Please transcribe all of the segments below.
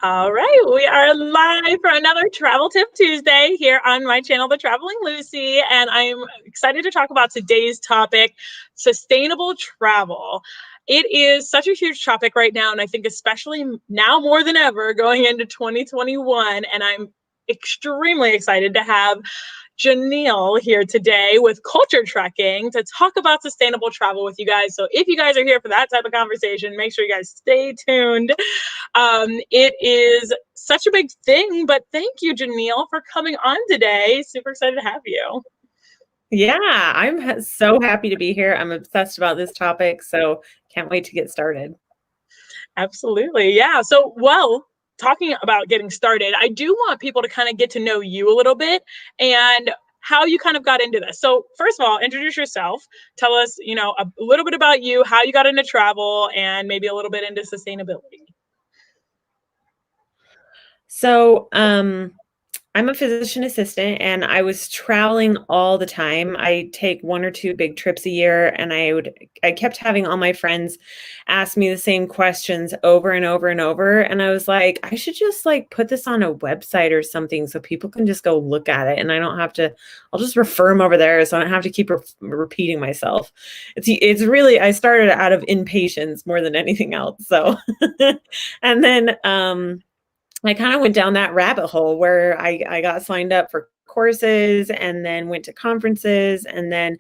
All right, we are live for another Travel Tip Tuesday here on my channel, The Traveling Lucy, and I'm excited to talk about today's topic, sustainable travel. It is such a huge topic right now, and I think especially now more than ever going into 2021, and I'm extremely excited to have Janiel here today with Culture Trekking to talk about sustainable travel with you guys. So if you guys are here for that type of conversation, make sure you guys stay tuned. It is such a big thing, but thank you, Janiel, for coming on today. Super excited to have you. Yeah, I'm so happy to be here. I'm obsessed about this topic, so can't wait to get started. Absolutely. Yeah. So, well, talking about getting started, I do want people to kind of get to know you a little bit and how you kind of got into this. So, first of all, introduce yourself. Tell us, a little bit about you, how you got into travel, and maybe a little bit into sustainability. So, I'm a physician assistant and I was traveling all the time. I take 1 or 2 big trips a year, and I kept having all my friends ask me the same questions over and over and over. And I was like, I should just put this on a website or something so people can just go look at it. And I'll just refer them over there so I don't have to keep repeating myself. It's really, I started out of impatience more than anything else. So, and then, I kind of went down that rabbit hole where I got signed up for courses and then went to conferences and then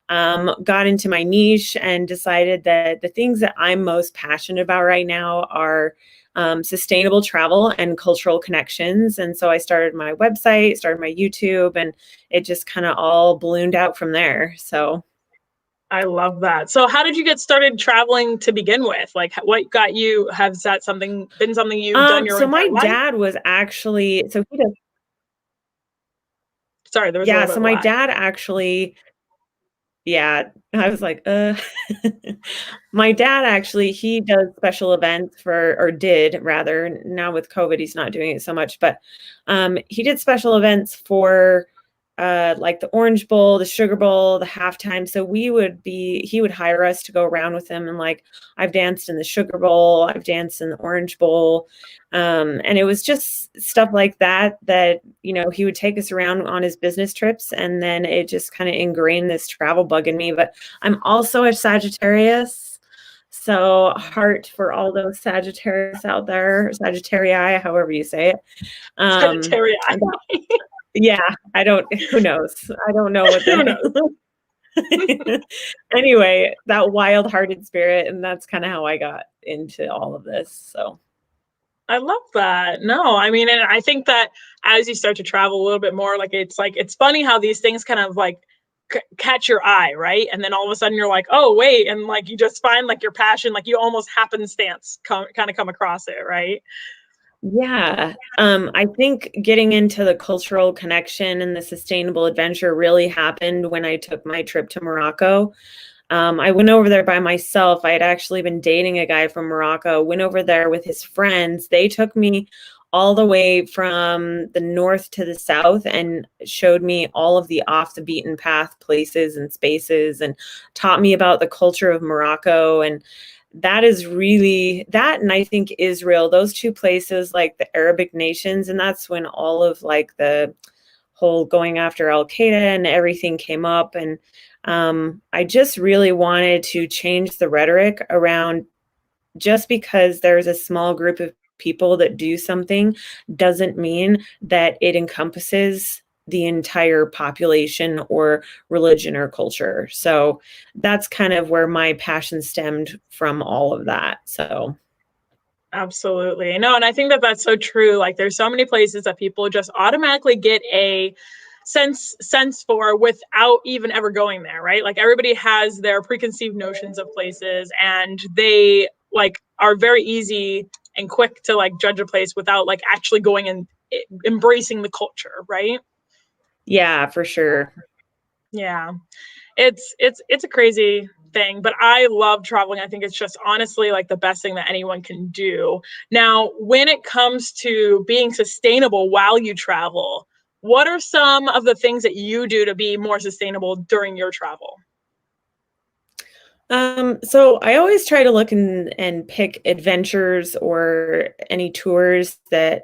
got into my niche and decided that the things that I'm most passionate about right now are sustainable travel and cultural connections. And so I started my website, started my YouTube, and it just kind of all ballooned out from there. So I love that. So how did you get started traveling to begin with? Like what got you, has that been something you've done your so entire my life? dad was actually, so he does, Sorry, there was a yeah, little bit so of my lag. dad actually, yeah, I was like, my dad actually, he does special events or did rather. Now with COVID, he's not doing it so much, but he did special events for like the Orange Bowl, the Sugar Bowl, the halftime. So he would hire us to go around with him, and I've danced in the Sugar Bowl, I've danced in the Orange Bowl. And it was just stuff like that he would take us around on his business trips, and then it just kind of ingrained this travel bug in me. But I'm also a Sagittarius, so heart for all those Sagittarius out there, Sagittarii, however you say it. Sagittarius. Yeah, who knows? I don't know what Who that knows? Anyway, that wild-hearted spirit, and that's kind of how I got into all of this. So I love that. No, I mean, and I think that as you start to travel a little bit more, it's funny how these things kind of catch your eye, right? And then all of a sudden you're like, oh wait, and you just find your passion, you almost happenstance kind of come across it, right? yeah, I think getting into the cultural connection and the sustainable adventure really happened when I took my trip to Morocco. I went over there by myself. I had actually been dating a guy from Morocco, went over there with his friends. They took me all the way from the north to the south and showed me all of the off the beaten path places and spaces and taught me about the culture of Morocco. And that is really that. And I think Israel, those two places, like the Arabic nations, and that's when all of the whole going after Al Qaeda and everything came up. And I just really wanted to change the rhetoric around, just because there's a small group of people that do something doesn't mean that it encompasses the entire population or religion or culture. So that's kind of where my passion stemmed from, all of that. So Absolutely. No, and I think that that's so true. There's so many places that people just automatically get a sense for without even ever going there, right? Everybody has their preconceived notions of places, and they are very easy and quick to judge a place without actually going and embracing the culture, right? yeah, for sure. Yeah. It's a crazy thing, but I love traveling. I think it's just honestly the best thing that anyone can do. Now, when it comes to being sustainable while you travel, what are some of the things that you do to be more sustainable during your travel? So I always try to look and pick adventures or any tours that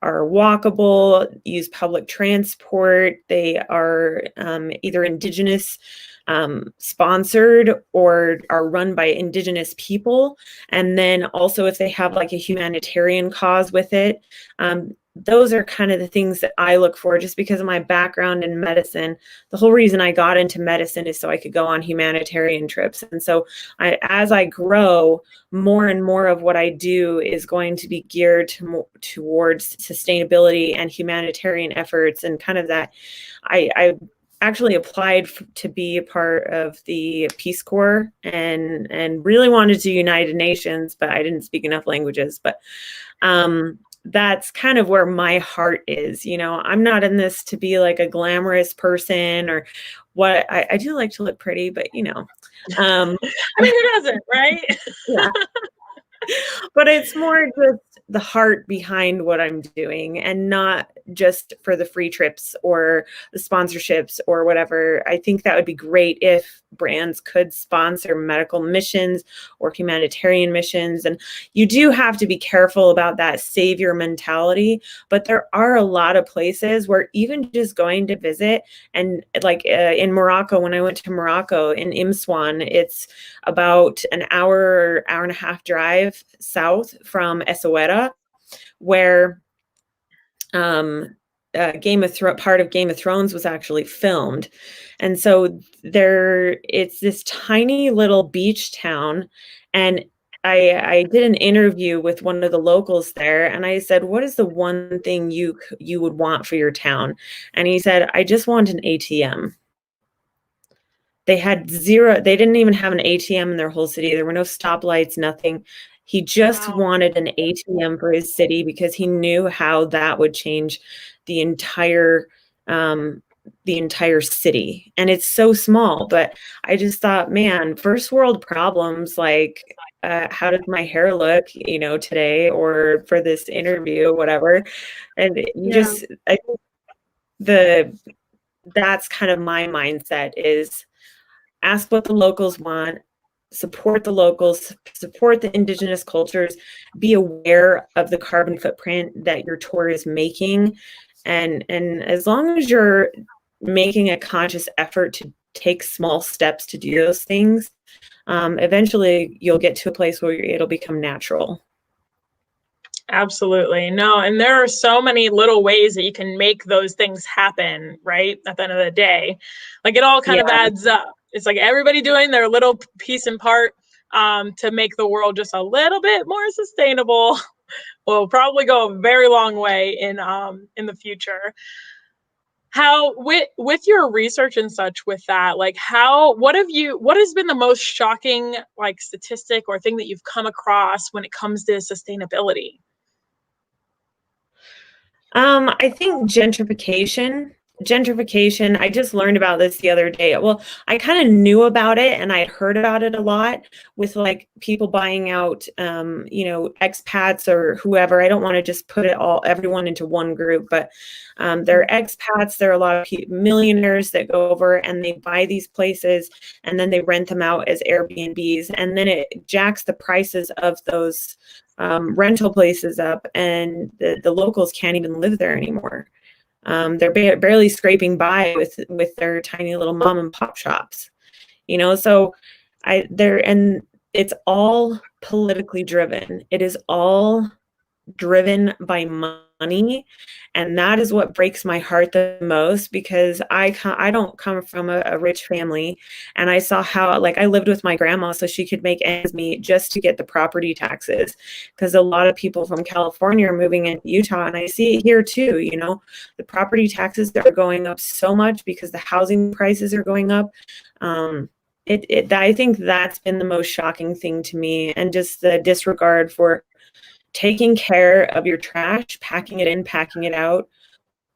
are walkable, use public transport. They are either Indigenous sponsored or are run by Indigenous people. And then also if they have like a humanitarian cause with it, those are kind of the things that I look for just because of my background in medicine. The whole reason I got into medicine is so I could go on humanitarian trips. And so as I grow, more and more of what I do is going to be geared towards sustainability and humanitarian efforts and kind of that. I actually applied to be a part of the Peace Corps and really wanted to United Nations, but I didn't speak enough languages. But that's kind of where my heart is. You know, I'm not in this to be like a glamorous person or what. I do like to look pretty, but you know, I mean, who doesn't, right? yeah. But it's more just the heart behind what I'm doing and not just for the free trips or the sponsorships or whatever. I think that would be great if brands could sponsor medical missions or humanitarian missions. And you do have to be careful about that savior mentality. But there are a lot of places where even just going to visit and like in Morocco, when I went to Morocco in Imswan, it's about an hour and a half drive south from Essaouira, where part of Game of Thrones was actually filmed. And so it's this tiny little beach town. And I did an interview with one of the locals there, and I said, "What is the one thing you would want for your town?" And he said, "I just want an ATM." They had zero, they didn't even have an ATM in their whole city. There were no stoplights, nothing. He just wanted an ATM for his city because he knew how that would change the entire city. And it's so small, but I just thought, man, first world problems like how does my hair look, you know, today or for this interview, whatever. And you just I think that's kind of my mindset is ask what the locals want, support the locals, support the indigenous cultures, be aware of the carbon footprint that your tour is making. And as long as you're making a conscious effort to take small steps to do those things, eventually you'll get to a place where it'll become natural. Absolutely. No, and there are so many little ways that you can make those things happen, right? At the end of the day, like it all kind of adds up. It's like everybody doing their little piece and part to make the world just a little bit more sustainable will probably go a very long way in the future. How with your research and such with that, like what has been the most shocking like statistic or thing that you've come across when it comes to sustainability? I think gentrification, I just learned about this the other day. Well, I kind of knew about it and I'd heard about it a lot with like people buying out, you know, expats or whoever. I don't want to just put everyone into one group, but there are expats. There are a lot of millionaires that go over and they buy these places and then they rent them out as Airbnbs. And then it jacks the prices of those rental places up, and the locals can't even live there anymore. They're barely scraping by with their tiny little mom and pop shops, you know. So and it's all politically driven. It is all driven by money, and that is what breaks my heart the most because I don't come from a rich family, and I saw how like I lived with my grandma so she could make ends meet just to get the property taxes because a lot of people from California are moving into Utah, and I see it here too. You know, the property taxes are going up so much because the housing prices are going up. I think that's been the most shocking thing to me, and just the disregard for taking care of your trash, packing it in, packing it out,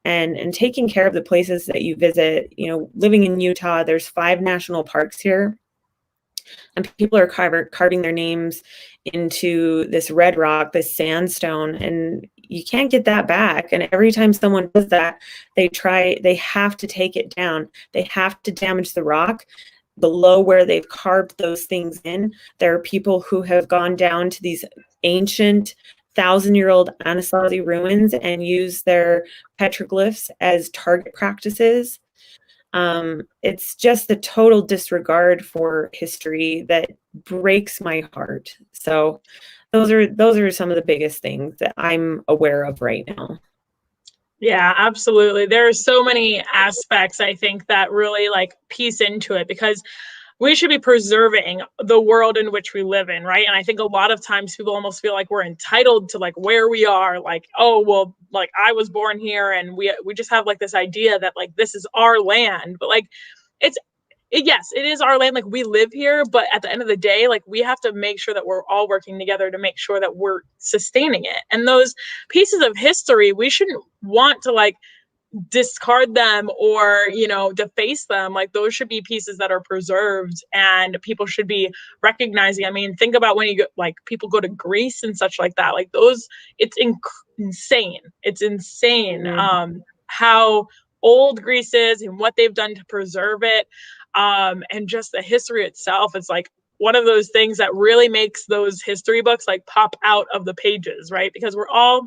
and taking care of the places that you visit. You know, living in Utah, there's 5 national parks here, and people are carving their names into this red rock, this sandstone, and you can't get that back. And every time someone does that, they have to take it down. They have to damage the rock. below where they've carved those things in, there are people who have gone down to these ancient 1,000-year-old Anasazi ruins and used their petroglyphs as target practices. It's just the total disregard for history that breaks my heart. So those are some of the biggest things that I'm aware of right now. Yeah, absolutely. There are so many aspects, I think, that really like piece into it, because we should be preserving the world in which we live in, right? And I think a lot of times people almost feel like we're entitled to like where we are, like, oh, well, like I was born here, and we just have like this idea that like this is our land. But like yes, it is our land, like we live here, but at the end of the day, like we have to make sure that we're all working together to make sure that we're sustaining it. And those pieces of history, we shouldn't want to like discard them or, you know, deface them. Like those should be pieces that are preserved and people should be recognizing. I mean, think about when you go, like people go to Greece and such like that, like those, it's insane. It's insane how old Greece is and what they've done to preserve it. And just the history itself, it's like one of those things that really makes those history books like pop out of the pages, right? Because we're all,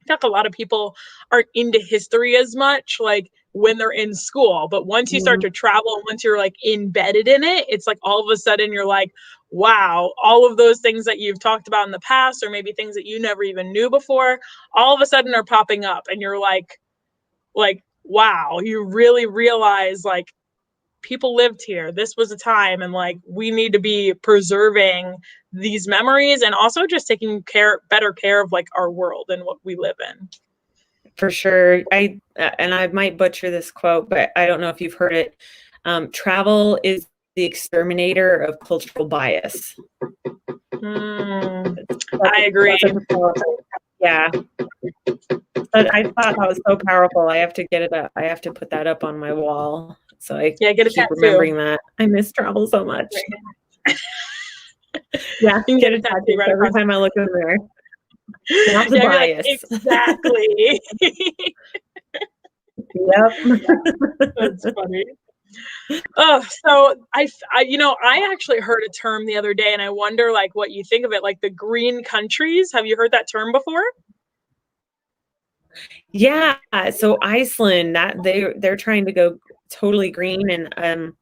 I think a lot of people aren't into history as much like when they're in school, but once you start to travel, once you're like embedded in it, it's like all of a sudden you're like, wow, all of those things that you've talked about in the past, or maybe things that you never even knew before, all of a sudden are popping up, and you're like, wow, you really realize like people lived here. This was a time, and like we need to be preserving these memories and also just taking better care of like our world and what we live in. For sure. I might butcher this quote, but I don't know if you've heard it. Travel is the exterminator of cultural bias. I agree. Yeah. But I thought that was so powerful. I have to get it up. I have to put that up on my wall. So I get a keep tattoo. Remembering that. I miss travel so much. Yeah, you can get a tattoo right every time I look in there. Not the bias. Like, exactly. Yep. That's funny. Oh, so I actually heard a term the other day, and I wonder like what you think of it, like the green countries. Have you heard that term before? Yeah. So Iceland, that they're trying to go totally green, and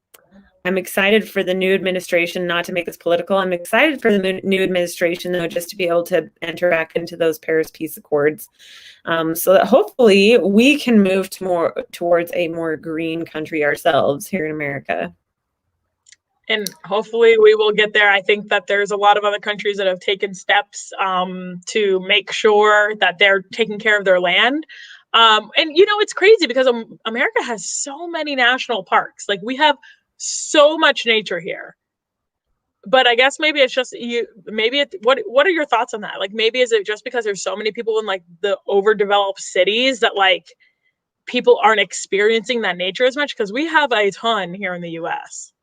I'm excited for the new administration, not to make this political. I'm excited for the new administration, though, just to be able to enter back into those Paris Peace Accords, so that hopefully we can move towards a more green country ourselves here in America. And hopefully we will get there. I think that there's a lot of other countries that have taken steps to make sure that they're taking care of their land. And, you know, it's crazy because America has so many national parks. Like we have so much nature here. But I guess maybe it's just what are your thoughts on that? Like maybe is it just because there's so many people in like the overdeveloped cities that like people aren't experiencing that nature as much? Because we have a ton here in the US.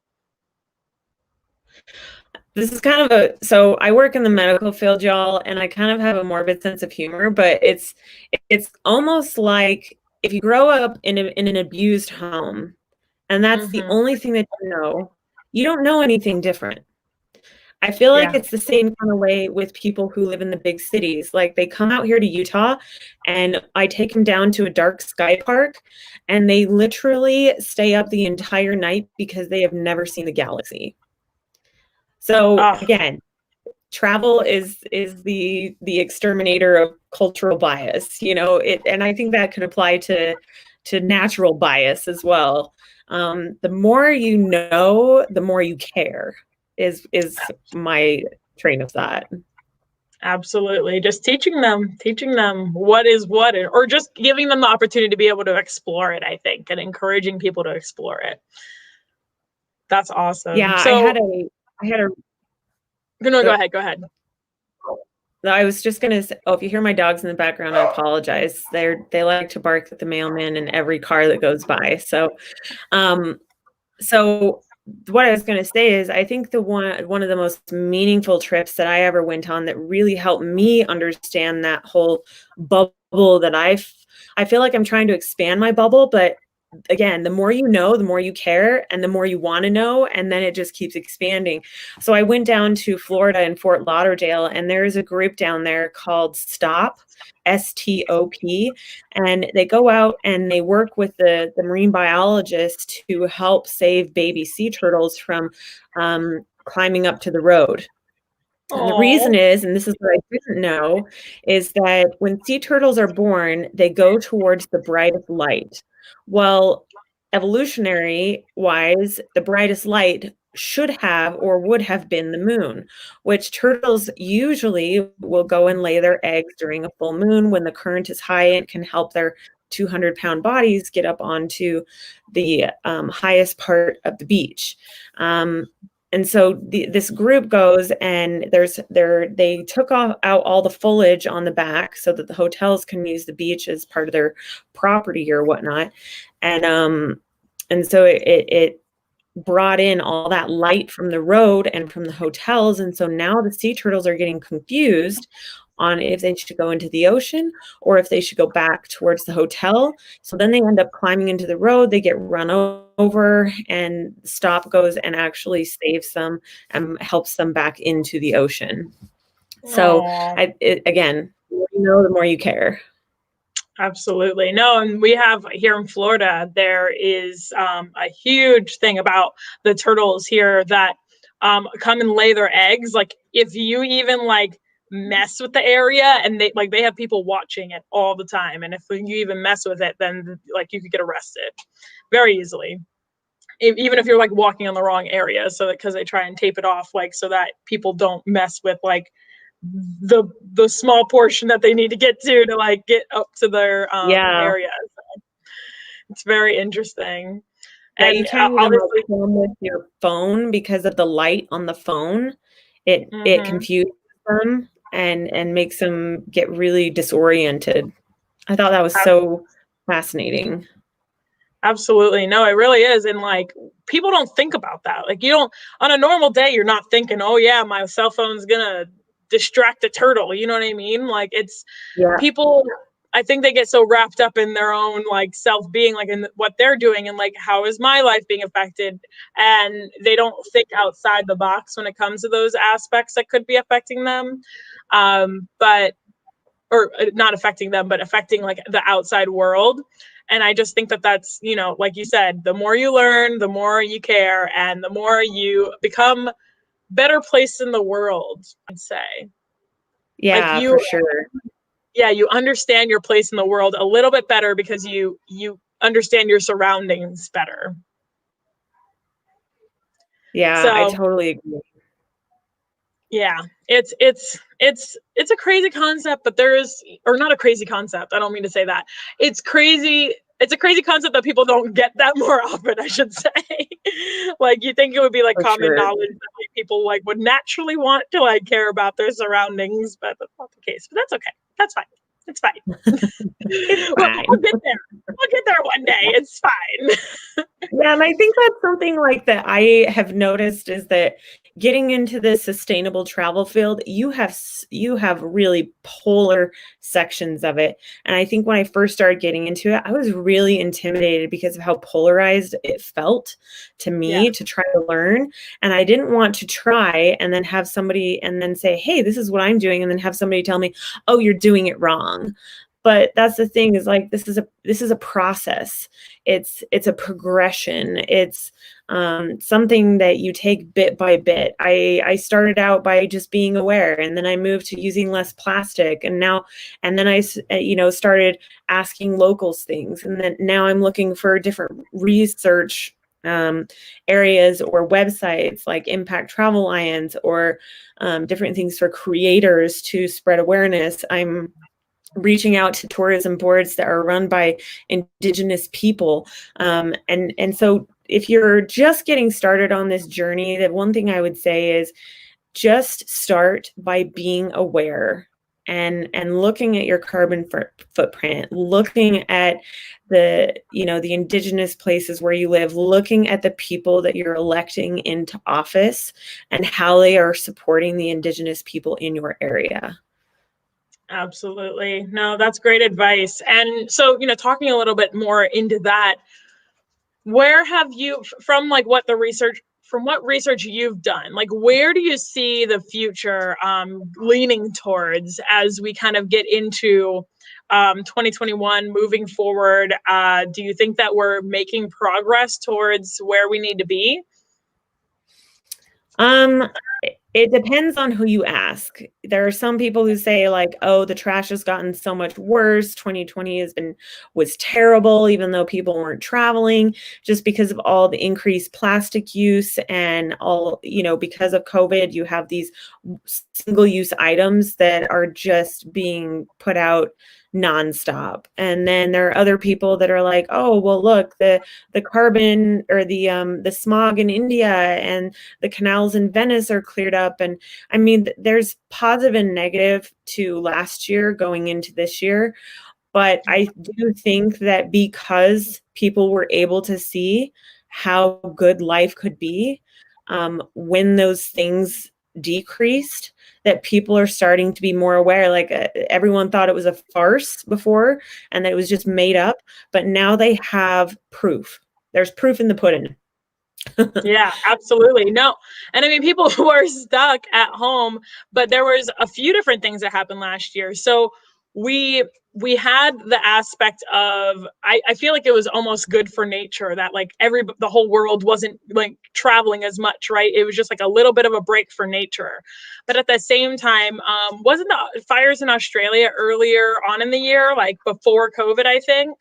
This is kind of so I work in the medical field, y'all, and I kind of have a morbid sense of humor, but it's almost like if you grow up in an abused home and that's the only thing that you don't know anything different. I feel like it's the same kind of way with people who live in the big cities. Like they come out here to Utah and I take them down to a dark sky park and they literally stay up the entire night because they have never seen the galaxy. So again, travel is the exterminator of cultural bias, you know, and I think that could apply to natural bias as well. The more you know, the more you care is my train of thought. Absolutely. Just teaching them what is what, or just giving them the opportunity to be able to explore it, I think, and encouraging people to explore it. That's awesome. Yeah, so, I had a no, go ahead. I was just gonna say, if you hear my dogs in the background, I apologize. They like to bark at the mailman in every car that goes by. So what I was gonna say is I think one of the most meaningful trips that I ever went on that really helped me understand that whole bubble that I feel like I'm trying to expand my bubble, but again, the more you know, the more you care, and the more you want to know, and then it just keeps expanding. So I went down to Florida in Fort Lauderdale, and there's a group down there called STOP, STOP, and they go out and they work with the marine biologists to help save baby sea turtles from climbing up to the road. And the reason is, and this is what I didn't know, is that when sea turtles are born, they go towards the brightest light. Well, evolutionary wise, the brightest light should have or would have been the moon, which turtles usually will go and lay their eggs during a full moon when the current is high and can help their 200-pound bodies get up onto the highest part of the beach. And so this group goes and they took out all the foliage on the back so that the hotels can use the beach as part of their property or whatnot. And so it brought in all that light from the road and from the hotels. And so now the sea turtles are getting confused on if they should go into the ocean or if they should go back towards the hotel. So then they end up climbing into the road, they get run over, and STOP goes and actually saves them and helps them back into the ocean. So again, the more you know, the more you care. Absolutely. No, and we have here in Florida, there is a huge thing about the turtles here that come and lay their eggs. Like if you even like mess with the area, and they have people watching it all the time, and if you even mess with it, then like you could get arrested very easily, even if you're like walking on the wrong area. So that because they try and tape it off, like so that people don't mess with like the small portion that they need to get to like get up to their area. So it's very interesting. Yeah, And you can't even like film with your phone because of the light on the phone. It confuses them and makes them get really disoriented. I thought that was so fascinating. Absolutely. No, it really is. And like people don't think about that. Like you don't, on a normal day, you're not thinking, oh yeah, my cell phone's gonna distract a turtle. You know what I mean? Like it's people, I think they get so wrapped up in their own like self being, like in what they're doing and like how is my life being affected, and they don't think outside the box when it comes to those aspects that could be affecting them, or not affecting them, but affecting like the outside world. And I just think that that's, you know, like you said, the more you learn, the more you care, and the more you become better place in the world, I'd say. Yeah, like for sure. Yeah, you understand your place in the world a little bit better because you understand your surroundings better. Yeah, so, I totally agree. Yeah, it's a crazy concept, but or not a crazy concept. I don't mean to say that. It's crazy. It's a crazy concept that people don't get that more often, I should say. Like you think it would be like common knowledge that like, people like would naturally want to like care about their surroundings, but that's not the case. But that's okay. That's fine. It's fine. It's fine. We'll get there. We'll get there one day. It's fine. Yeah, and I think that's something like that I have noticed is that getting into the sustainable travel field, you have really polar sections of it. And I think when I first started getting into it, I was really intimidated because of how polarized it felt to me to try to learn. And I didn't want to try and then have somebody and then say, hey, this is what I'm doing, and then have somebody tell me, oh, you're doing it wrong. But that's the thing is like this is a process. It's a progression. It's something that you take bit by bit. I started out by just being aware, and then I moved to using less plastic, and then I started asking locals things, and then now I'm looking for different research areas or websites like Impact Travel Alliance or different things for creators to spread awareness. I'm reaching out to tourism boards that are run by Indigenous people. And so if you're just getting started on this journey, the one thing I would say is just start by being aware and looking at your carbon footprint, looking at the Indigenous places where you live, looking at the people that you're electing into office and how they are supporting the Indigenous people in your area. Absolutely. No, that's great advice. And so, talking a little bit more into that, where have you, from like what the research, from what research you've done, like where do you see the future leaning towards as we kind of get into 2021 moving forward? Do you think that we're making progress towards where we need to be? It depends on who you ask. There are some people who say like, oh, the trash has gotten so much worse. 2020 was terrible, even though people weren't traveling, just because of all the increased plastic use and all, because of COVID, you have these single-use items that are just being put out nonstop. And then there are other people that are like, oh, well, look, the carbon or the smog in India and the canals in Venice are cleared up. And I mean, there's positive and negative to last year going into this year. But I do think that because people were able to see how good life could be when those things decreased, that people are starting to be more aware. Like everyone thought it was a farce before and that it was just made up, but now they have proof. There's proof in the pudding. Yeah, absolutely. No. And I mean, people were stuck at home, but there was a few different things that happened last year. So we had the aspect of, I feel like it was almost good for nature that like the whole world wasn't like traveling as much, right? It was just like a little bit of a break for nature. But at the same time, wasn't the fires in Australia earlier on in the year, like before COVID, I think?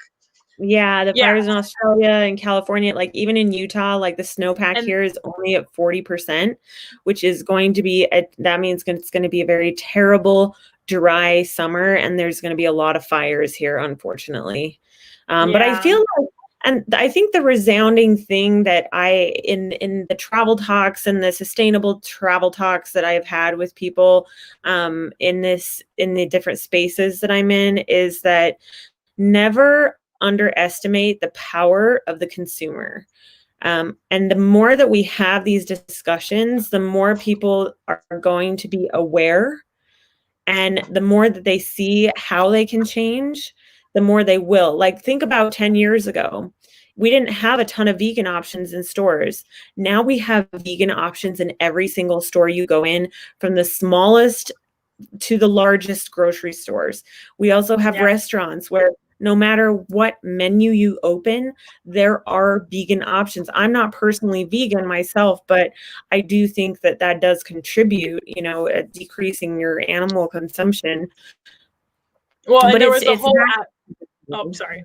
Yeah, the Yeah. fires in Australia and California, like even in Utah, like the snowpack And here is only at 40%, which is going to be, that means it's going to be a very terrible, dry summer. And there's going to be a lot of fires here, unfortunately. But I yeah. feel like, and I think the resounding thing that in the travel talks and the sustainable travel talks that I've had with people in the different spaces that I'm in is that never underestimate the power of the consumer. And the more that we have these discussions, the more people are going to be aware. And the more that they see how they can change, the more they will. Like, think about 10 years ago. We didn't have a ton of vegan options in stores. Now we have vegan options in every single store you go in, from the smallest to the largest grocery stores. We also have restaurants where no matter what menu you open, there are vegan options. I'm not personally vegan myself, but I do think that that does contribute, at decreasing your animal consumption. well, and But there it's was a whole oh, not. sorry.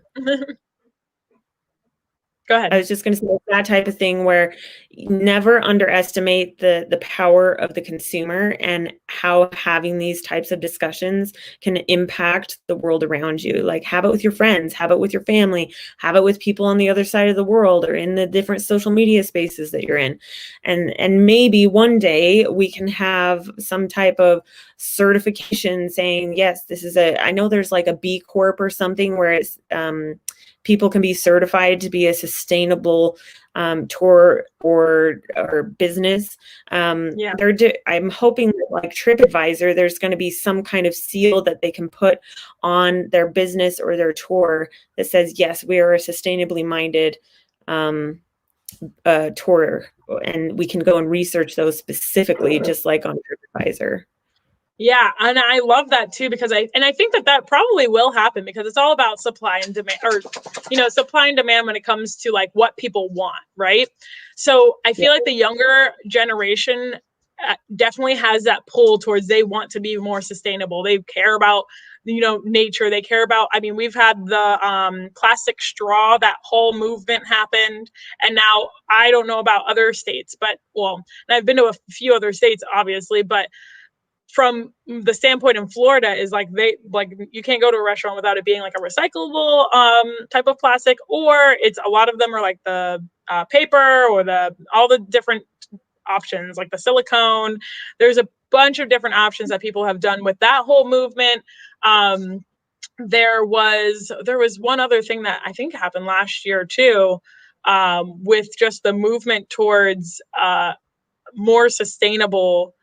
Go I ahead. was just going to say that type of thing where never underestimate the power of the consumer and how having these types of discussions can impact the world around you. Like, have it with your friends, have it with your family, have it with people on the other side of the world or in the different social media spaces that you're in. And maybe one day we can have some type of certification saying, yes, this is I know there's like a B Corp or something where it's, people can be certified to be a sustainable tour or business. I'm hoping that like TripAdvisor, there's going to be some kind of seal that they can put on their business or their tour that says, yes, we are a sustainably minded tour, and we can go and research those specifically, just like on TripAdvisor. Yeah, and I love that too, because I think that probably will happen, because it's all about supply and demand, or supply and demand when it comes to like what people want, right? So I feel like the younger generation definitely has that pull towards, they want to be more sustainable. They care about nature. They care about, I mean, we've had the plastic straw, that whole movement happened, and now I don't know about other states, but and I've been to a few other states obviously, but from the standpoint in Florida is like, you can't go to a restaurant without it being like a recyclable type of plastic, or it's, a lot of them are like the paper, or all the different options like the silicone. There's a bunch of different options that people have done with that whole movement. There was one other thing that I think happened last year too, with just the movement towards more sustainable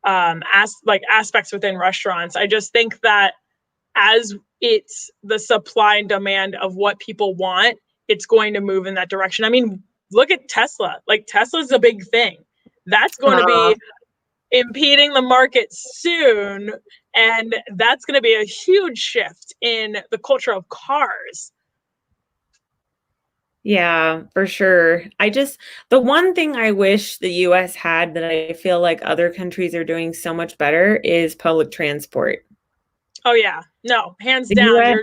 aspects within restaurants. I just think that as it's the supply and demand of what people want it's going to move in that direction. I mean, look at Tesla. Like, Tesla's a big thing. That's going to be impeding the market soon, and that's going to be a huge shift in the culture of cars. Yeah, for sure. The one thing I wish the US had that I feel like other countries are doing so much better is public transport. Oh yeah, no, hands The down, US,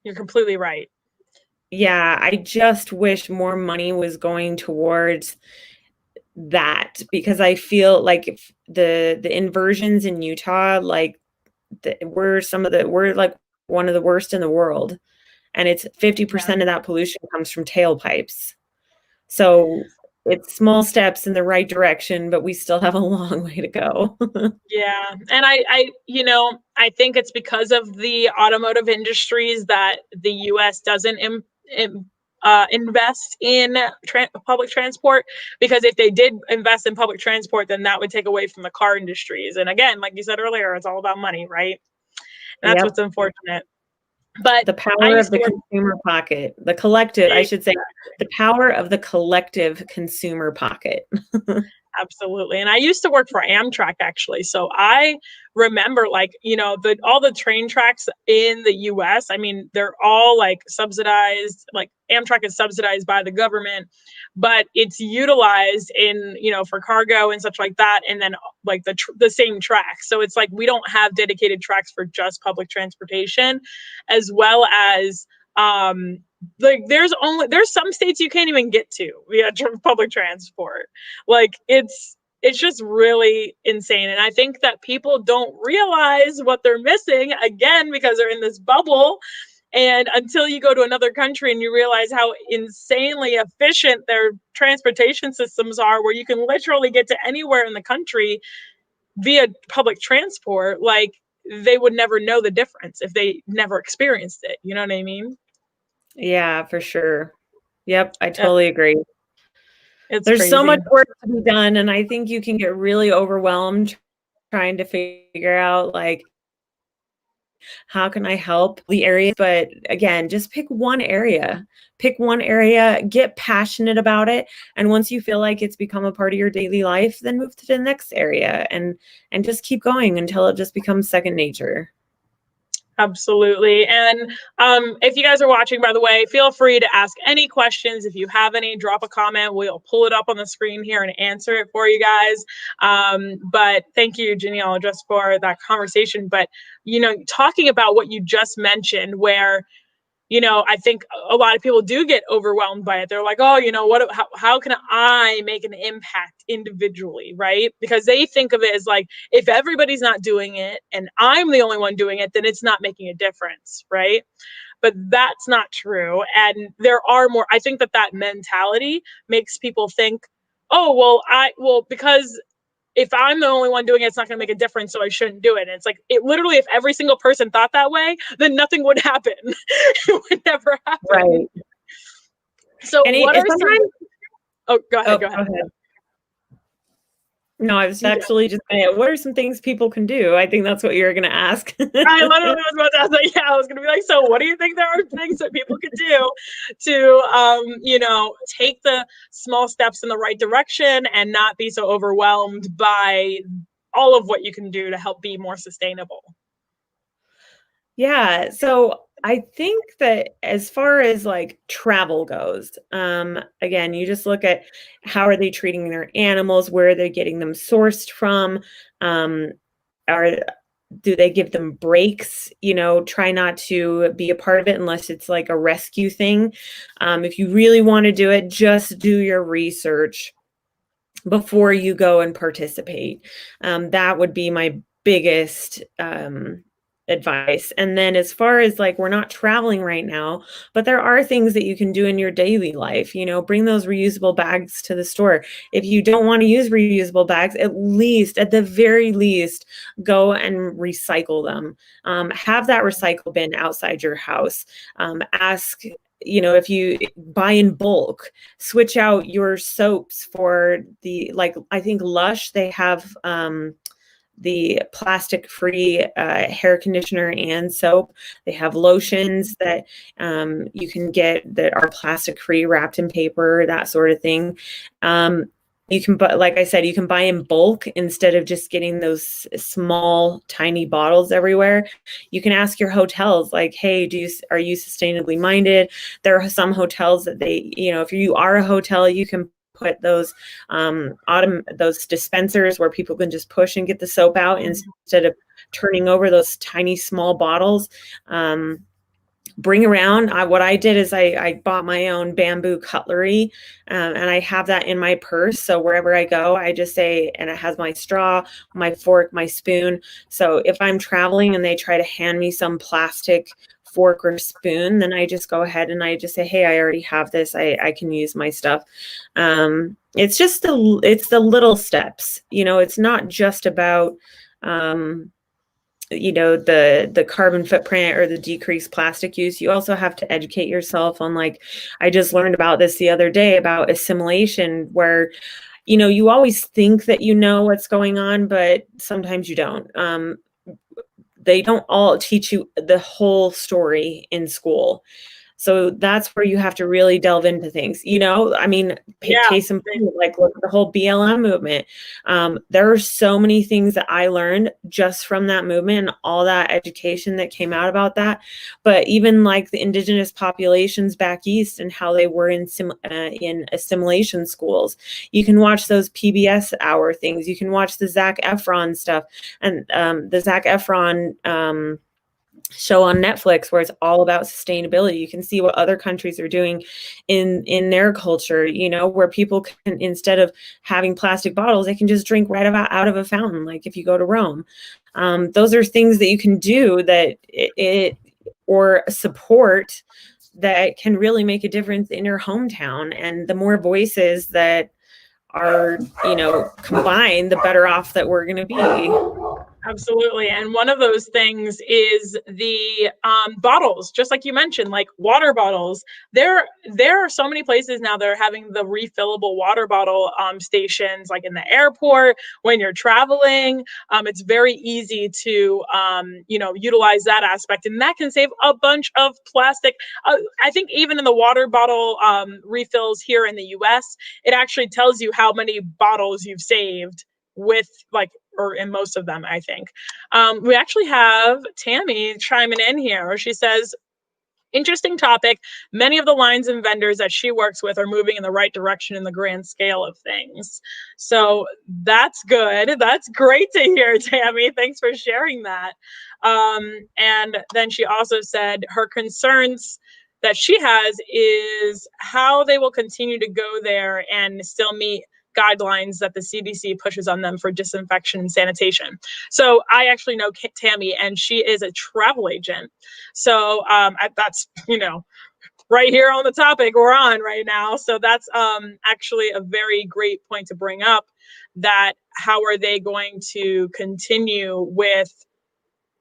you're completely right. yeah, I just wish more money was going towards that, because I feel like if the inversions in Utah, like we're like one of the worst in the world, and it's 50% of that pollution comes from tailpipes. So it's small steps in the right direction, but we still have a long way to go. Yeah, and I think it's because of the automotive industries that the U.S. doesn't invest in public transport, because if they did invest in public transport, then that would take away from the car industries. And again, like you said earlier, it's all about money, right? And that's Yep. what's unfortunate. But The power of the consumer pocket, the collective, I should say, the power of the collective consumer pocket. Absolutely. And I used to work for Amtrak, actually. So I remember, like, all the train tracks in the US, I mean, they're all like subsidized, like Amtrak is subsidized by the government, but it's utilized in, for cargo and such like that. And then like the same tracks. So it's like, we don't have dedicated tracks for just public transportation, as well as, like there's some states you can't even get to via public transport. Like, it's just really insane. And I think that people don't realize what they're missing, again, because they're in this bubble. And until you go to another country and you realize how insanely efficient their transportation systems are, where you can literally get to anywhere in the country via public transport, like, they would never know the difference if they never experienced it. You know what I mean? Yeah, for sure. Yep, I totally agree. It's There's crazy. so much work to be done, and I think you can get really overwhelmed trying to figure out, like, how can I help the area? But again, just pick one area, get passionate about it. And once you feel like it's become a part of your daily life, then move to the next area and just keep going until it just becomes second nature. Absolutely. And if you guys are watching, by the way, feel free to ask any questions. If you have any, drop a comment. We'll pull it up on the screen here and answer it for you guys. But thank you, Janiel, just for that conversation. But, talking about what you just mentioned, where I think a lot of people do get overwhelmed by it. They're like, oh, how can I make an impact individually, right? Because they think of it as like, if everybody's not doing it and I'm the only one doing it, then it's not making a difference, right? But that's not true. And I think that mentality makes people think, oh, well, because if I'm the only one doing it, it's not going to make a difference, so I shouldn't do it. And it's like, literally, if every single person thought that way, then nothing would happen. It would never happen. Right. So what are some... Oh, go ahead. No, I was actually just saying, what are some things people can do? I think that's what you're going to ask. I literally was about to ask that. Yeah, I was going to be like, so what do you think there are things that people could do to, take the small steps in the right direction and not be so overwhelmed by all of what you can do to help be more sustainable? Yeah, so I think that as far as like travel goes, again, you just look at how are they treating their animals, where are they getting them sourced from, do they give them breaks? Try not to be a part of it unless it's like a rescue thing. If you really want to do it, just do your research before you go and participate. That would be my biggest advice. And then as far as like, we're not traveling right now, but there are things that you can do in your daily life. Bring those reusable bags to the store. If you don't want to use reusable bags, at the very least, go and recycle them. Have that recycle bin outside your house. Ask, if you buy in bulk, switch out your soaps for I think Lush, they have the plastic-free hair conditioner and soap. They have lotions that you can get that are plastic-free, wrapped in paper, that sort of thing. You can, but like I said, you can buy in bulk instead of just getting those small, tiny bottles everywhere. You can ask your hotels, like, hey, are you sustainably minded? There are some hotels that they, if you are a hotel, you can put those those dispensers where people can just push and get the soap out instead of turning over those tiny small bottles. Bring around. What I did is I bought my own bamboo cutlery, and I have that in my purse. So wherever I go, I just say, and it has my straw, my fork, my spoon. So if I'm traveling and they try to hand me some plastic fork or spoon, then I just go ahead and I just say, hey, I already have this. I can use my stuff. It's just it's the little steps. It's not just about the carbon footprint or the decreased plastic use. You also have to educate yourself on, like, I just learned about this the other day about assimilation, where you always think that you know what's going on, but sometimes you don't. They don't all teach you the whole story in school. So that's where you have to really delve into things. Case in point, like, look at the whole BLM movement. There are so many things that I learned just from that movement and all that education that came out about that. But even like the indigenous populations back east and how they were in assimilation schools, you can watch those PBS hour things. You can watch the Zac Efron stuff, and the Zac Efron show on Netflix, where it's all about sustainability. You can see what other countries are doing in their culture, where people can, instead of having plastic bottles, they can just drink right out of a fountain. Like if you go to Rome, those are things that you can do that or support that can really make a difference in your hometown. And the more voices that are, combined, the better off that we're going to be. Absolutely. And one of those things is the bottles, just like you mentioned, like water bottles. There are so many places now that are having the refillable water bottle stations, like in the airport, when you're traveling. It's very easy to, utilize that aspect. And that can save a bunch of plastic. I think even in the water bottle refills here in the US, it actually tells you how many bottles you've saved with, like, or in most of them, I think. We actually have Tammy chiming in here. She says, interesting topic. Many of the lines and vendors that she works with are moving in the right direction in the grand scale of things. So that's good. That's great to hear, Tammy. Thanks for sharing that. And then she also said her concerns that she has is how they will continue to go there and still meet guidelines that the CDC pushes on them for disinfection and sanitation. So I actually know Tammy, and she is a travel agent. So that's, right here on the topic we're on right now. So that's actually a very great point to bring up, that how are they going to continue with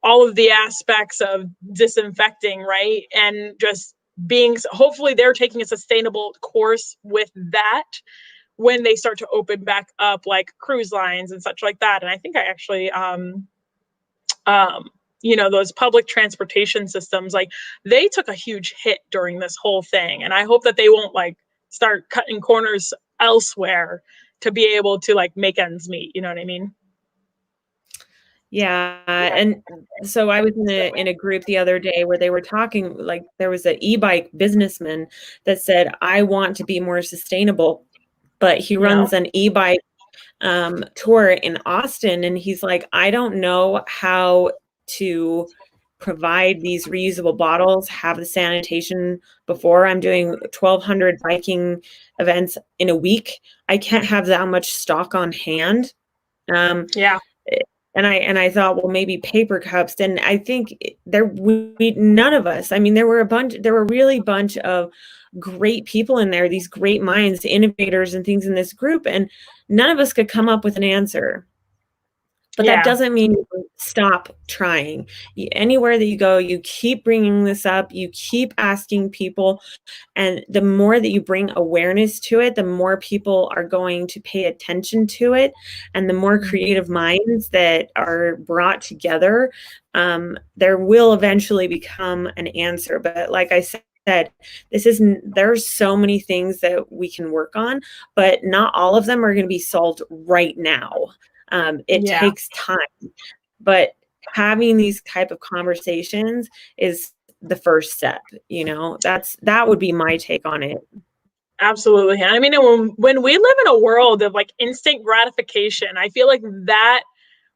all of the aspects of disinfecting, right? And just hopefully they're taking a sustainable course with that when they start to open back up, like cruise lines and such like that. And I think I actually, those public transportation systems, like, they took a huge hit during this whole thing. And I hope that they won't like start cutting corners elsewhere to be able to like make ends meet. You know what I mean? Yeah. And so I was in a group the other day where they were talking, like, there was an e-bike businessman that said, I want to be more sustainable, but he runs an e-bike tour in Austin. And he's like, I don't know how to provide these reusable bottles, have the sanitation before. I'm doing 1,200 biking events in a week. I can't have that much stock on hand. And I thought, well, maybe paper cups. And I think none of us, I mean, there were really bunch of great people in there, these great minds, innovators and things in this group. And none of us could come up with an answer. But that doesn't mean you stop trying. Anywhere that you go, you keep bringing this up, you keep asking people, and the more that you bring awareness to it, the more people are going to pay attention to it, and the more creative minds that are brought together, there will eventually become an answer. But like I said, there's so many things that we can work on, but not all of them are going to be solved right now. It takes time, but having these type of conversations is the first step. That would be my take on it. Absolutely. I mean, when we live in a world of like instant gratification, I feel like that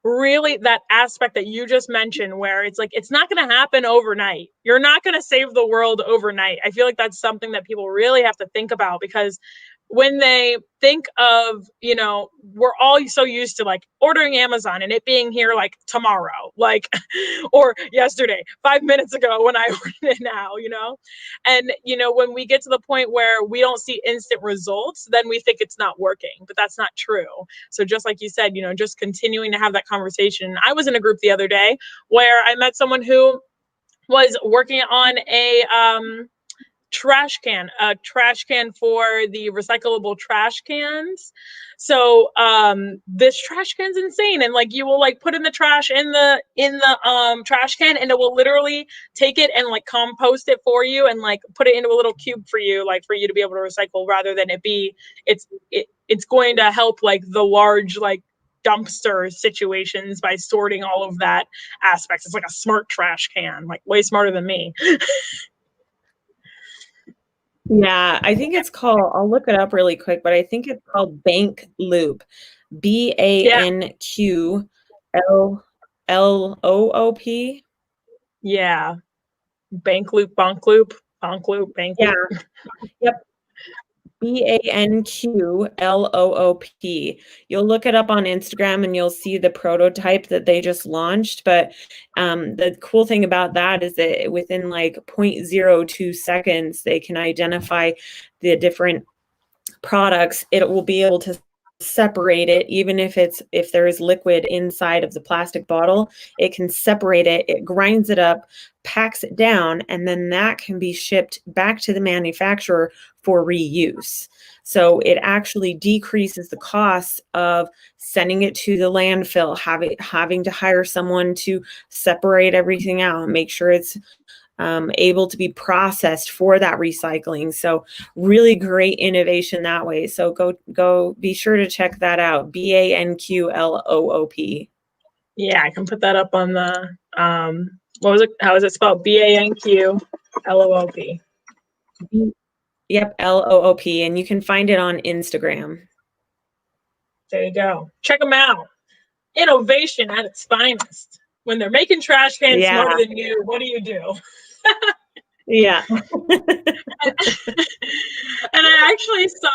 really, that aspect that you just mentioned, where it's like, it's not going to happen overnight. You're not going to save the world overnight. I feel like that's something that people really have to think about, because when they think of, we're all so used to like ordering Amazon and it being here like tomorrow, like, or yesterday, 5 minutes ago when I ordered it now, and, when we get to the point where we don't see instant results, then we think it's not working, but that's not true. So just like you said, just continuing to have that conversation. I was in a group the other day where I met someone who was working on a trash can for the recyclable trash cans. So this trash can's insane, and like you will like put in the trash in the trash can, and it will literally take it and like compost it for you and like put it into a little cube for you, like for you to be able to recycle, rather than it's going to help like the large like dumpster situations by sorting all of that aspects. It's like a smart trash can, like way smarter than me. Yeah, I think it's called, I'll look it up really quick, but I think it's called Bank Loop. BANQLOOP. Yeah. Bank loop, bonk loop, bonk loop, bank loop. Yeah. Yep. BANQLOOP. You'll look it up on Instagram and you'll see the prototype that they just launched. But the cool thing about that is that within like 0.02 seconds, they can identify the different products. It will be able to separate it, even if there is liquid inside of the plastic bottle. It can separate it, it grinds it up, packs it down, and then that can be shipped back to the manufacturer for reuse. So it actually decreases the cost of sending it to the landfill, having to hire someone to separate everything out, make sure it's able to be processed for that recycling. So really great innovation that way. So go be sure to check that out. BANQLOOP. Yeah, I can put that up on the what was it? How is it spelled? BANQLOOP. Yep, LOOP, and you can find it on Instagram. There you go. Check them out. Innovation at its finest. When they're making trash cans smarter than you, what do you do? Yeah. And I actually saw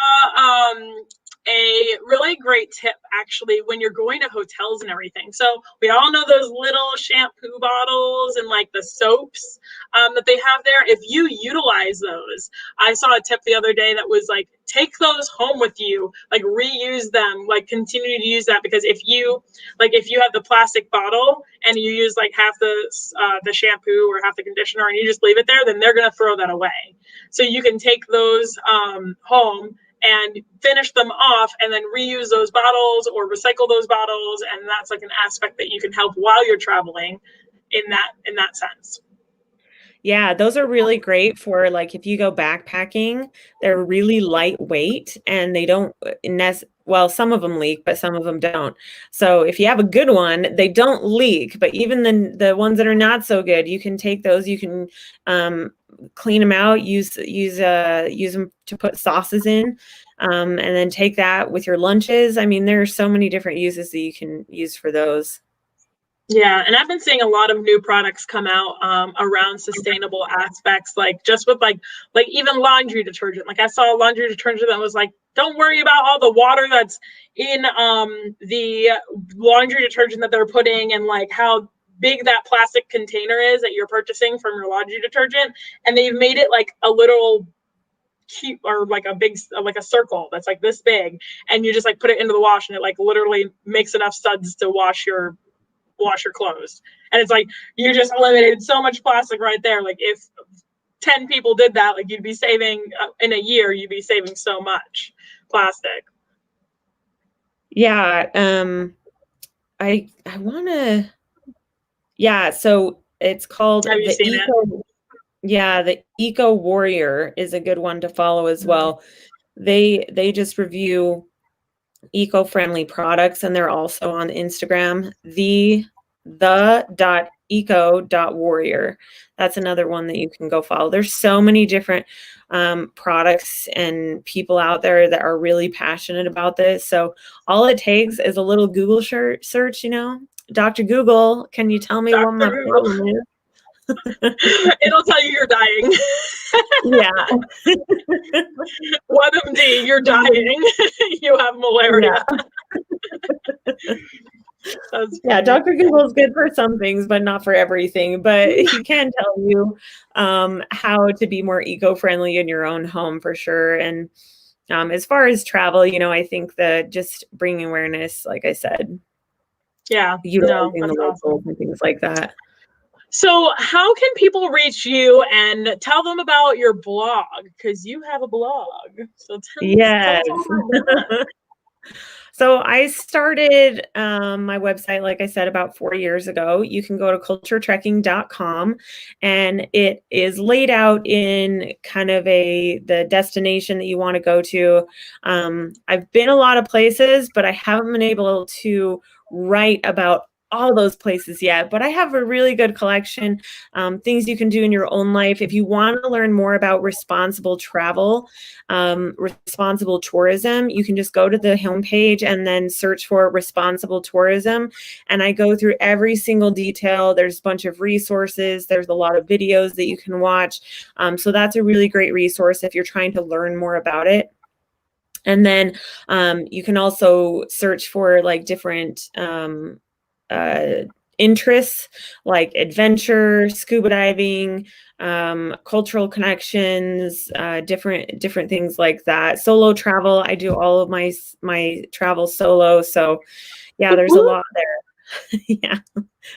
a really great tip, actually, when you're going to hotels and everything. So we all know those little shampoo bottles and like the soaps that they have there. If you utilize those, I saw a tip the other day that was like, take those home with you, like reuse them, like continue to use that, because if you have the plastic bottle and you use like half the shampoo or half the conditioner and you just leave it there, then they're going to throw that away. So you can take those home and finish them off and then reuse those bottles or recycle those bottles, and that's like an aspect that you can help while you're traveling in that sense. Yeah, those are really great for like if you go backpacking. They're really lightweight and they don't well, some of them leak, but some of them don't. So if you have a good one, they don't leak. But even the ones that are not so good, you can take those. You can clean them out, use them to put sauces in, and then take that with your lunches. I mean, there are so many different uses that you can use for those. Yeah, and I've been seeing a lot of new products come out around sustainable aspects, like just with like even laundry detergent. Like I saw a laundry detergent that was like, don't worry about all the water that's in the laundry detergent that they're putting, and like how big that plastic container is that you're purchasing from your laundry detergent, and they've made it like a little cute, or like a big, like a circle that's like this big, and you just like put it into the wash, and it like literally makes enough suds to wash your clothes. And it's like you just eliminated so much plastic right there. Like if 10 people did that, like you'd be saving in a year, you'd be saving so much plastic. Yeah. I want to, yeah. So it's called Have you the seen it? Yeah, the Eco Warrior is a good one to follow as well. They just review eco-friendly products, and they're also on Instagram, the.eco.warrior. That's another one that you can go follow. There's so many different products and people out there that are really passionate about this. So all it takes is a little Google search, Dr. Google, can you tell me what my problem is? It'll tell you you're dying. Yeah. 1MD, you're dying. You have malaria. Yeah, Dr. Google is good for some things, but not for everything. But he can tell you how to be more eco-friendly in your own home for sure. And as far as travel, I think that just bringing awareness, like I said, utilizing the locals and things like that. So how can people reach you and tell them about your blog? Because you have a blog. So tell us all about that. So I started my website, like I said, about 4 years ago. You can go to culturetrekking.com, and it is laid out in kind of the destination that you want to go to. I've been a lot of places, but I haven't been able to write about all those places yet, but I have a really good collection, things you can do in your own life. If you want to learn more about responsible travel, responsible tourism, you can just go to the homepage and then search for responsible tourism. And I go through every single detail. There's a bunch of resources. There's a lot of videos that you can watch. So that's a really great resource if you're trying to learn more about it. And then you can also search for like different interests like adventure, scuba diving, cultural connections, different things like that. Solo travel, I do all of my travel solo. So yeah, there's a lot there. Yeah.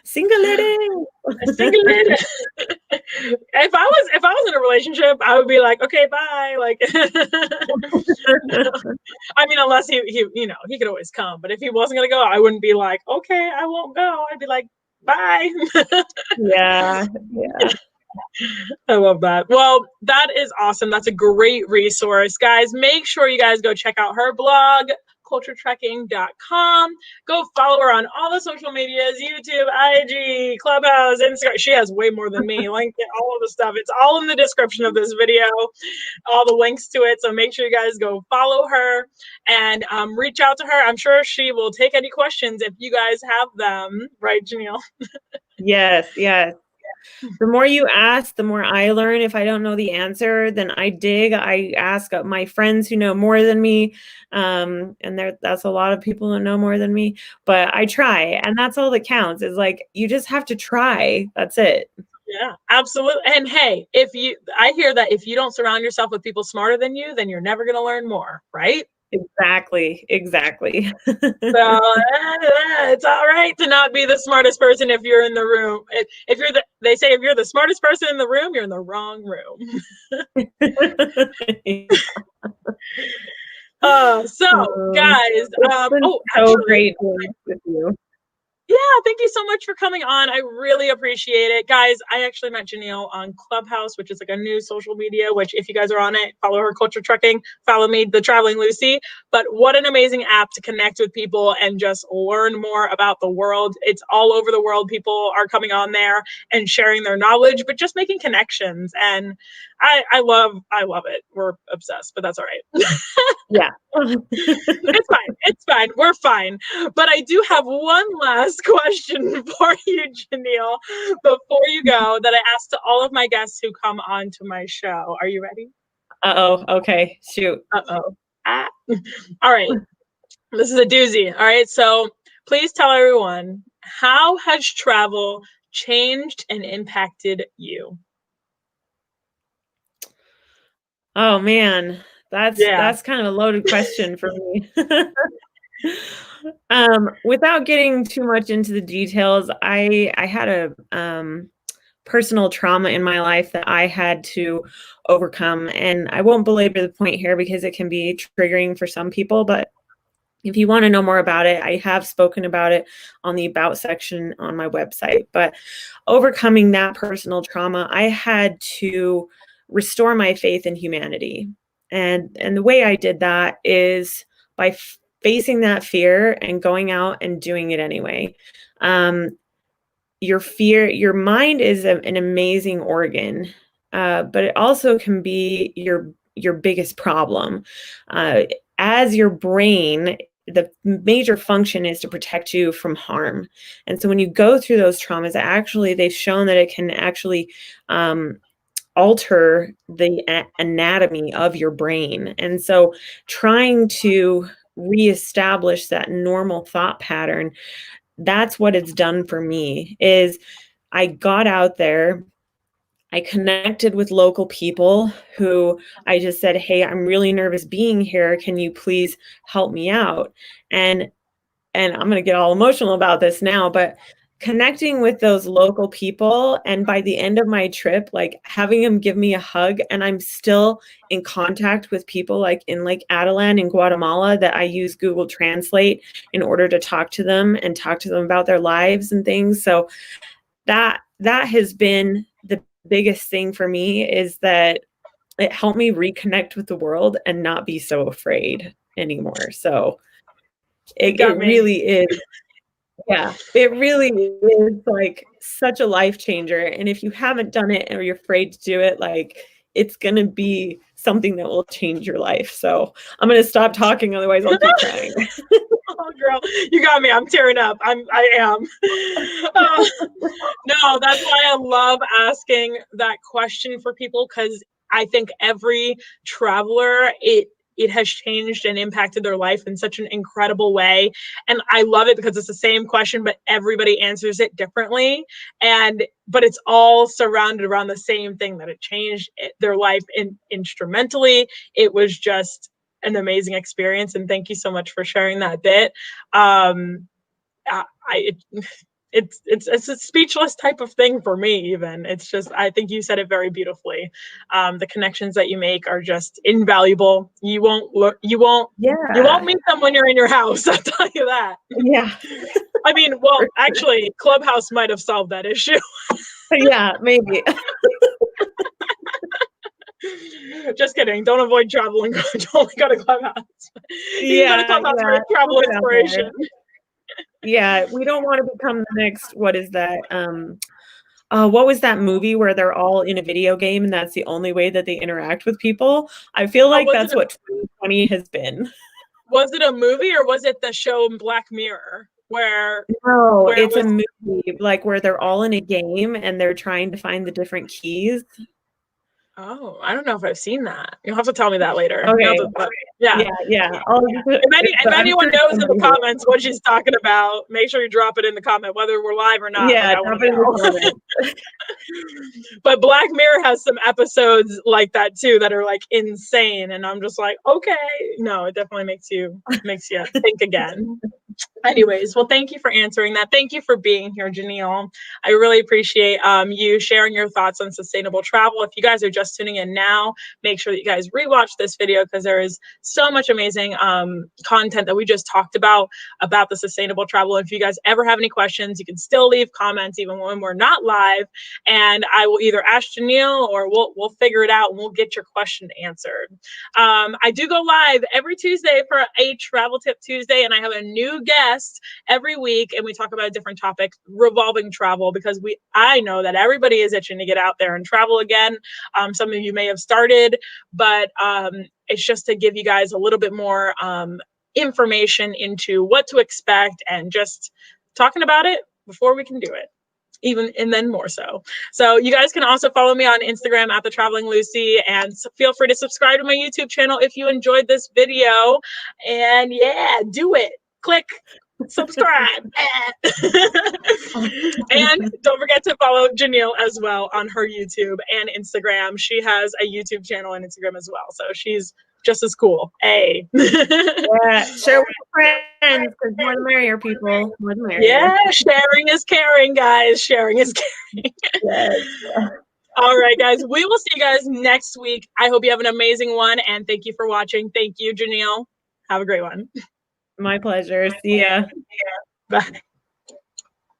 Single lady. Single lady. If I was in a relationship, I would be like, okay, bye. Like, I mean, unless he he could always come. But if he wasn't gonna go, I wouldn't be like, okay, I won't go. I'd be like, bye. Yeah. I love that. Well, that is awesome. That's a great resource. Guys, make sure you guys go check out her blog, culturetrekking.com. Go follow her on all the social medias, YouTube, IG, Clubhouse, Instagram. She has way more than me. Link all of the stuff. It's all in the description of this video, all the links to it. So make sure you guys go follow her and reach out to her. I'm sure she will take any questions if you guys have them. Right, Janiel? Yes. The more you ask, the more I learn. If I don't know the answer, then I dig. I ask my friends who know more than me. And that's a lot of people who know more than me, but I try. And that's all that counts, is like, you just have to try. That's it. Yeah, absolutely. And hey, I hear that if you don't surround yourself with people smarter than you, then you're never going to learn more, right? Exactly. So it's all right to not be the smartest person if you're in the room. They say if you're the smartest person in the room, you're in the wrong room. Guys, so great with you. Yeah, thank you so much for coming on. I really appreciate it. Guys, I actually met Janiel on Clubhouse, which is like a new social media, which if you guys are on it, follow her, Culture Trekking, follow me, The Traveling Lucy. But what an amazing app to connect with people and just learn more about the world. It's all over the world. People are coming on there and sharing their knowledge, but just making connections. And I love it. We're obsessed, but that's all right. Yeah. It's fine. We're fine. But I do have one last question for you, Janiel, before you go, that I ask to all of my guests who come on to my show. Are you ready? Uh-oh. Okay. Shoot. Uh-oh. All right. This is a doozy. All right. So please tell everyone, how has travel changed and impacted you? Oh man, Yeah. that's kind of a loaded question for me. Without getting too much into the details, I had a personal trauma in my life that I had to overcome, and I won't belabor the point here because it can be triggering for some people, but if you want to know more about it, I have spoken about it on the About section on my website. But overcoming that personal trauma, I had to restore my faith in humanity. And the way I did that is by facing that fear and going out and doing it anyway. Your mind is an amazing organ, but it also can be your biggest problem. As your brain, the major function is to protect you from harm. And so when you go through those traumas, actually, they've shown that it can actually alter the anatomy of your brain. And so trying to reestablish that normal thought pattern, that's what it's done for me. Is I got out there, I connected with local people who I just said, "Hey, I'm really nervous being here. Can you please help me out?" And I'm going to get all emotional about this now, but connecting with those local people, and by the end of my trip, like having them give me a hug, and I'm still in contact with people like in Lake Adelan in Guatemala that I use Google Translate in order to talk to them and talk to them about their lives and things. So that has been the biggest thing for me, is that it helped me reconnect with the world and not be so afraid anymore. So You it got me. really is. Yeah, it really is like such a life changer. And if you haven't done it or you're afraid to do it, like it's going to be something that will change your life. So I'm going to stop talking. Otherwise I'll keep crying. Oh, girl, you got me. I'm tearing up. I am. No, that's why I love asking that question for people, because I think every traveler, it has changed and impacted their life in such an incredible way. And I love it because it's the same question, but everybody answers it differently. But it's all surrounded around the same thing, that it changed their life instrumentally. It was just an amazing experience. And thank you so much for sharing that bit. I it's a speechless type of thing for me. Even it's just, I think you said it very beautifully. The connections that you make are just invaluable. You won't look, you won't Yeah. meet them when you're in your house. I'll tell you that. Yeah. I mean, well, actually, Clubhouse might have solved that issue. Yeah, maybe. Just kidding. Don't avoid traveling. Don't go to Clubhouse. You can go to Yeah, Clubhouse for yeah. travel Don't get out there. inspiration. Yeah, we don't want to become the next, what is that? What was that movie where they're all in a video game and that's the only way that they interact with people? I feel Oh, like that's what 2020 has been. was it a movie, or was it the show Black Mirror No, where it it's a was? movie like where they're all in a game and they're trying to find the different keys. Oh, I don't know if I've seen that. You'll have to tell me that later. Okay. Yeah. Yeah. If I'm anyone sure knows in the somebody will. comments what she's talking about, make sure you drop it in the comment, whether we're live or not. Like, Yeah, I want drop to it in the know. comments. But Black Mirror has some episodes like that too that are like insane, and I'm just like, okay, no, it definitely makes you think again. Anyways, well, thank you for answering that. Thank you for being here, Janiel. I really appreciate you sharing your thoughts on sustainable travel. If you guys are just tuning in now, make sure that you guys rewatch this video, because there is so much amazing content that we just talked about the sustainable travel. If you guys ever have any questions, you can still leave comments even when we're not live, and I will either ask Janiel or we'll figure it out and we'll get your question answered. I do go live every Tuesday for a Travel Tip Tuesday, and I have a new guest every week, and we talk about a different topic revolving travel, because I know that everybody is itching to get out there and travel again. Some of you may have started, but it's just to give you guys a little bit more information into what to expect, and just talking about it before we can do it, and then more so. So you guys can also follow me on Instagram at The Traveling Lucy, and feel free to subscribe to my YouTube channel if you enjoyed this video. And yeah, do it. Click subscribe. And don't forget to follow Janiel as well on her YouTube and Instagram. She has a YouTube channel and Instagram as well. So she's just as cool. Hey. Yeah, share with friends, because more the merrier, people. More the merrier. Yeah, sharing is caring, guys. Sharing is caring. Yes. All right, guys. We will see you guys next week. I hope you have an amazing one, and thank you for watching. Thank you, Janiel. Have a great one. My pleasure. See ya. Bye.